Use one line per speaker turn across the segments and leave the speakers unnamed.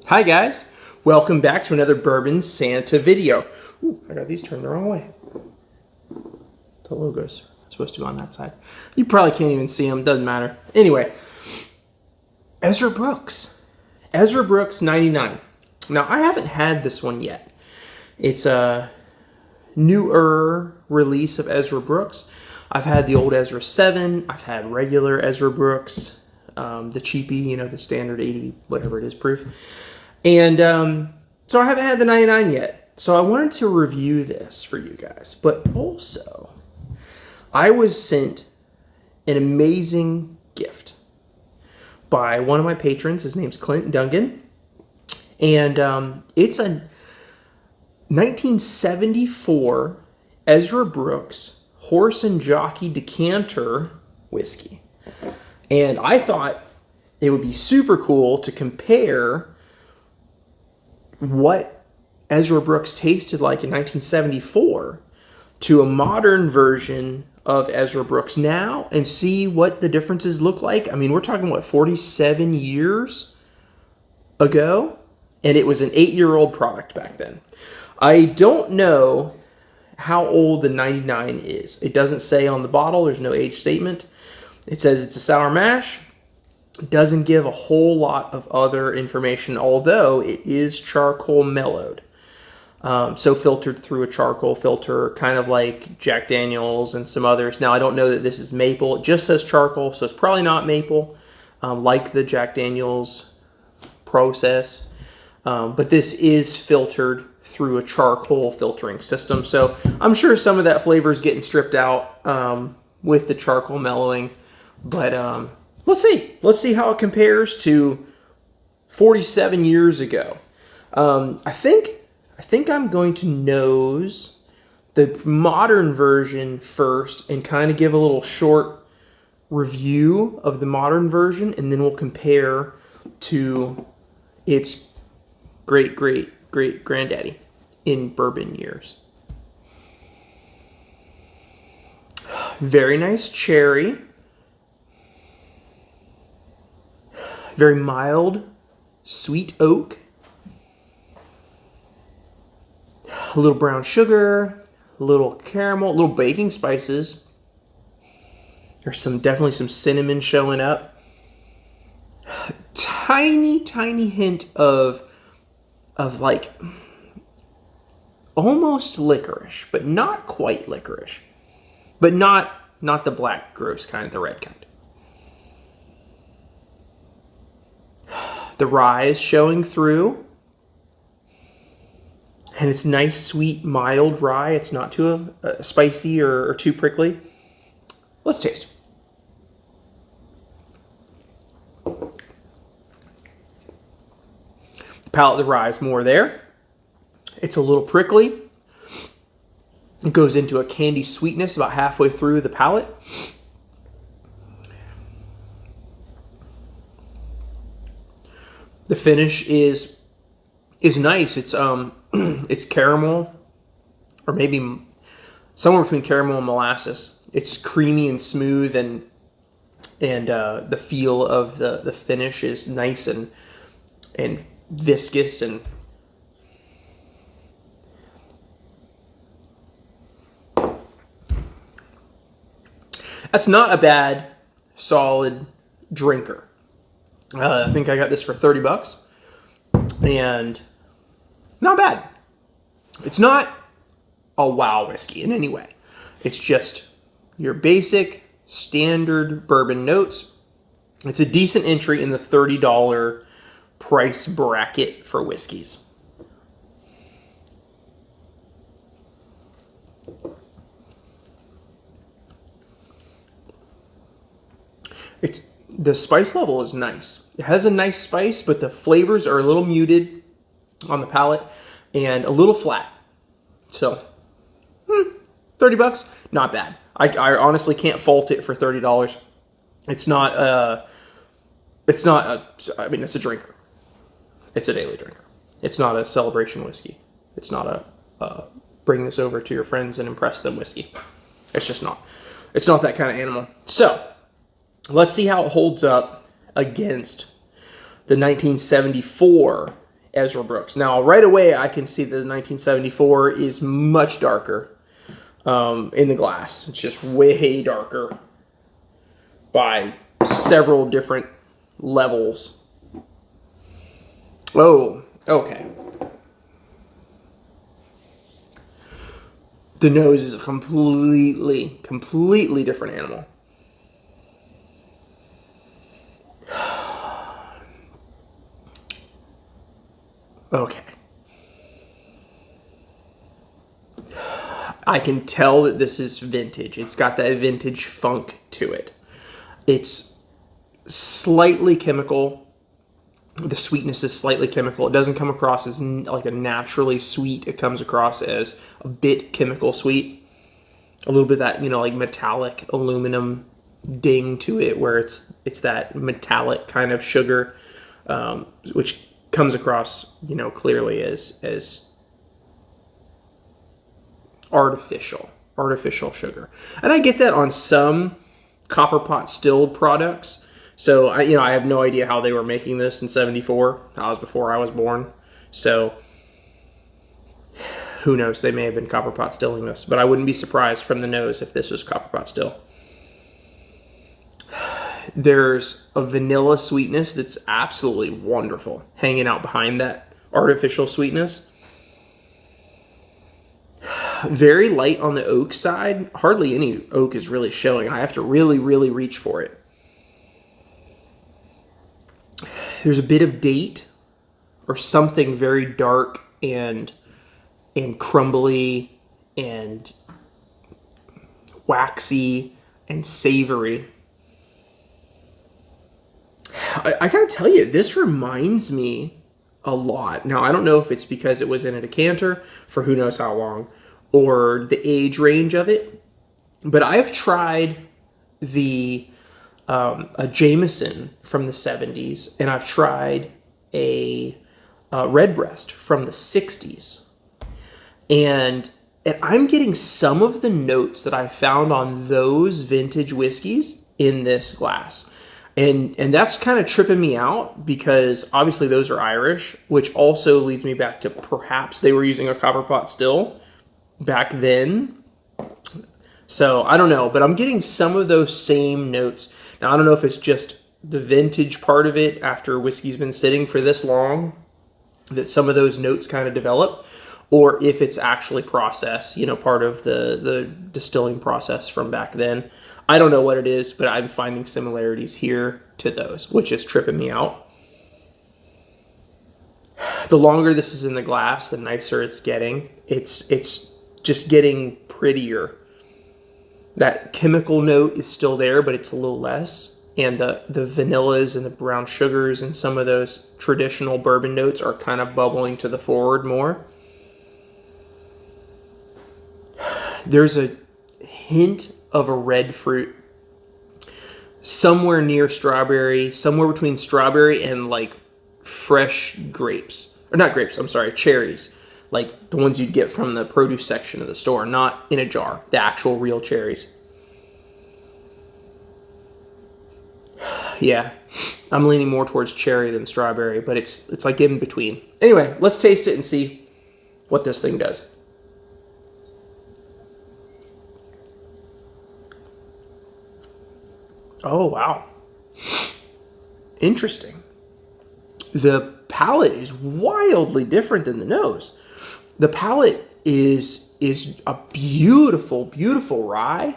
Hi guys, welcome back to another Bourbon Santa video. Ooh, I got these turned the wrong way. The logo's supposed to go on that side. You probably can't even see them, doesn't matter. Anyway, Ezra Brooks. Ezra Brooks 99. Now, I haven't had this one yet. It's a newer release of Ezra Brooks. I've had the old Ezra 7. I've had regular Ezra Brooks, the cheapie, the standard 80, whatever it is, proof. And so I haven't had the 99 yet. So I wanted to review this for you guys. But also, I was sent an amazing gift by one of my patrons. His name's Clint, Dungan. And it's a 1974 Ezra Brooks Horse and Jockey Decanter whiskey. And I thought it would be super cool to compare what Ezra Brooks tasted like in 1974 to a modern version of Ezra Brooks now and see what the differences look like. I mean, we're talking, 47 years ago? And it was an 8-year-old product back then. I don't know how old the 99 is. It doesn't say on the bottle. There's no age statement. It says it's a sour mash. It doesn't give a whole lot of other information, although it is charcoal mellowed. So filtered through a charcoal filter, kind of like Jack Daniels and some others. Now, I don't know that this is maple. It just says charcoal, so it's probably not maple, like the Jack Daniels process. But this is filtered through a charcoal filtering system. So I'm sure some of that flavor is getting stripped out with the charcoal mellowing. But let's see. Let's see how it compares to 47 years ago. I think I'm going to nose the modern version first and kind of give a little short review of the modern version, and then we'll compare to its great-great-great-granddaddy in bourbon years. Very nice cherry. Very mild, sweet oak. A little brown sugar, a little caramel, a little baking spices. There's definitely some cinnamon showing up. Tiny hint of like almost licorice, but not quite licorice. But not the black gross kind, the red kind. The rye is showing through. And it's nice, sweet, mild rye. It's not too spicy or too prickly. Let's taste. The palate of the rye is more there. It's a little prickly. It goes into a candy sweetness about halfway through the palate. The finish is nice. It's it's caramel, or maybe somewhere between caramel and molasses. It's creamy and smooth, and the feel of the finish is nice and viscous, and that's not a bad solid drinker. I think I got this for $30, and not bad. It's not a wow whiskey in any way. It's just your basic standard bourbon notes. It's a decent entry in the $30 price bracket for whiskeys. The spice level is nice. It has a nice spice, but the flavors are a little muted on the palate and a little flat. So, $30, not bad. I honestly can't fault it for $30. It's a drinker. It's a daily drinker. It's not a celebration whiskey. It's not a bring this over to your friends and impress them whiskey. It's just not. It's not that kind of animal. So, let's see how it holds up against the 1974 Ezra Brooks. Now, right away, I can see that the 1974 is much darker in the glass. It's just way darker by several different levels. Oh, okay. The nose is a completely different animal. Okay. I can tell that this is vintage. It's got that vintage funk to it. It's slightly chemical. The sweetness is slightly chemical. It doesn't come across as like a naturally sweet. It comes across as a bit chemical sweet. A little bit of that, like metallic aluminum ding to it, where it's that metallic kind of sugar, which comes across, clearly as artificial sugar. And I get that on some copper pot stilled products. So I have no idea how they were making this in 74. That was before I was born. So who knows? They may have been copper pot stilling this, but I wouldn't be surprised from the nose if this was copper pot still. There's a vanilla sweetness that's absolutely wonderful, hanging out behind that artificial sweetness. Very light on the oak side. Hardly any oak is really showing. I have to really, really reach for it. There's a bit of date or something very dark and crumbly and waxy and savory. I gotta tell you, this reminds me a lot. Now, I don't know if it's because it was in a decanter for who knows how long, or the age range of it, but I've tried a Jameson from the 70s, and I've tried a Redbreast from the 60s. And I'm getting some of the notes that I found on those vintage whiskeys in this glass. And that's kind of tripping me out, because obviously those are Irish, which also leads me back to perhaps they were using a copper pot still back then. So I don't know, but I'm getting some of those same notes. Now, I don't know if it's just the vintage part of it after whiskey's been sitting for this long that some of those notes kind of develop, or if it's actually process, part of the distilling process from back then. I don't know what it is, but I'm finding similarities here to those, which is tripping me out. The longer this is in the glass, the nicer it's getting. It's just getting prettier. That chemical note is still there, but it's a little less. And the vanillas and the brown sugars and some of those traditional bourbon notes are kind of bubbling to the forward more. There's a hint of a red fruit somewhere near strawberry, somewhere between strawberry and like fresh grapes. Or not grapes, I'm sorry, cherries. Like the ones you'd get from the produce section of the store, not in a jar, the actual real cherries. Yeah, I'm leaning more towards cherry than strawberry, but it's like in between. Anyway, let's taste it and see what this thing does. Oh, wow. Interesting. The palate is wildly different than the nose. The palate is a beautiful, beautiful rye.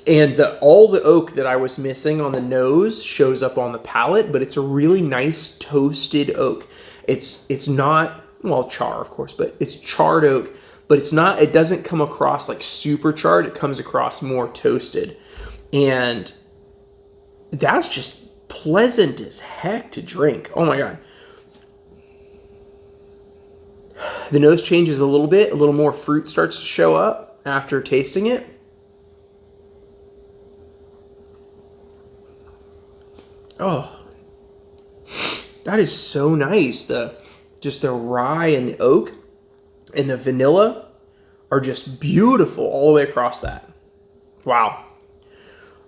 And all the oak that I was missing on the nose shows up on the palate, but it's a really nice toasted oak. It's not, well, char, of course, but it's charred oak, but it doesn't come across like super charred. It comes across more toasted. And that's just pleasant as heck to drink. Oh my God. The nose changes a little bit. A little more fruit starts to show up after tasting it. Oh, that is so nice. Just the rye and the oak and the vanilla are just beautiful all the way across that. Wow.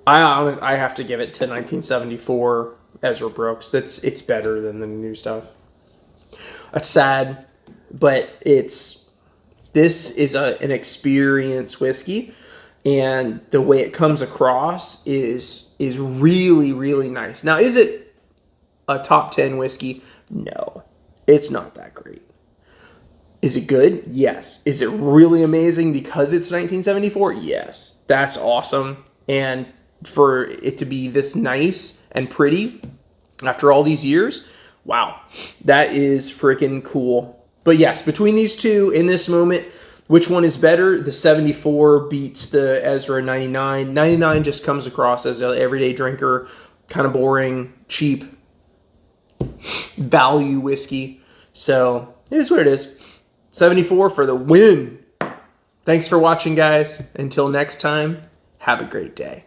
I have to give it to 1974 Ezra Brooks. It's better than the new stuff. That's sad, but this is an experience whiskey, and the way it comes across is really, really nice. Now, is it a top 10 whiskey? No, it's not that great. Is it good? Yes. Is it really amazing because it's 1974? Yes. That's awesome. And for it to be this nice and pretty after all these years, wow, that is freaking cool. But yes, between these two in this moment, which one is better? The 74 beats the Ezra 99. 99 just comes across as an everyday drinker, kind of boring, cheap, value whiskey. So it is what it is. 74 for the win. Thanks for watching, guys. Until next time, have a great day.